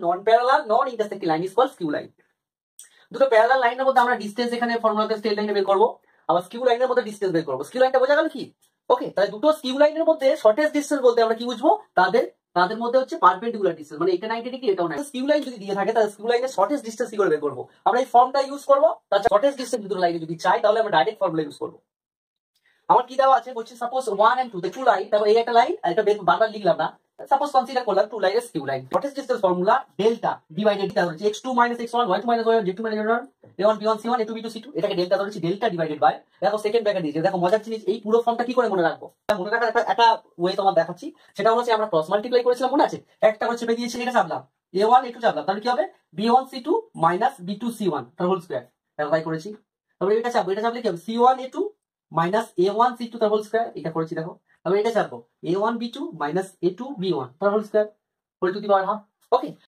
Non parallel non intersecting line is called skew line. দুটো parallel লাইনের মধ্যে আমরা ডিসটেন্স এখানে ফর্মুলাতে স্ট্রেট লাইনে বের করবো, আবার স্কিউ লাইনের মধ্যে ডিসটেন্স বের করবো। স্কিউ লাইনটা বোঝা গেল কি? ওকে, তাহলে দুটো স্কিউ লাইনের মধ্যে শর্টেস্ট ডিসটেন্স বলতে আমরা কি বুঝবো? তাদের মধ্যে হচ্ছে পারপেন্ডিকুলার ডিসটেন্স, মানে এটা 90 ডিগ্রি এটাও 90। স্কিউ লাইন যদি দিয়ে থাকে তাহলে স্কিউ লাইনের শর্টেস্ট ডিসটেন্স কি করে বের করবো? আমরা এই ফর্মটা ইউজ করবো। তার শর্টেস্ট ডিসটেন্স দুটো লাইনে যদি চাই তাহলে আমরা ডাইরেক্ট ফর্মুলা ইউজ করবো। আমার কি দেওয়া আছে বলছি, সাপোজ 1 and 2 টু লাইন, তারপর এই একটা লাইন, এটা বারবার লিখলাম না, সাপোজ কনসিডার করলাম টু লাইনের skew line. Shortest distance formula delta divided হচ্ছে x2 - x1 y2 - y1 z2 - z1 a1 b1 c1 a2 b2 c2, এটাকে ডেল্টা ধরেছি, ডেল্টা ডিভাইডেড বাই, দেখো সেকেন্ড ব্র্যাকেট দিয়েছে। দেখো মজার জিনিস, এই পুরো ফর্মটা কি করে মনে রাখবো? মনে রাখার একটা ওয়ে তোমার দেখাচ্ছি, সেটা হচ্ছে আমরা ক্রস মাল্টিপ্লাই করেছিলাম, মনে আছে? একটা করে চেপে দিয়েছি, এটা চাপলাম, a1 a2 চাপলাম, তাহলে কি হবে b1 c2 - b2 c1 তার হোল স্কয়ার। দেখো তাই করেছি। তারপরে এটা চাপবো, এটা চাপলে কি হবে c1 a2 - a1 c2 তার হোল স্কয়ার, এটা করেছি। দেখো তারপরে এটা চাপবো a1 b2 - a2 b1 তার whole square, whole to the power half. Okay,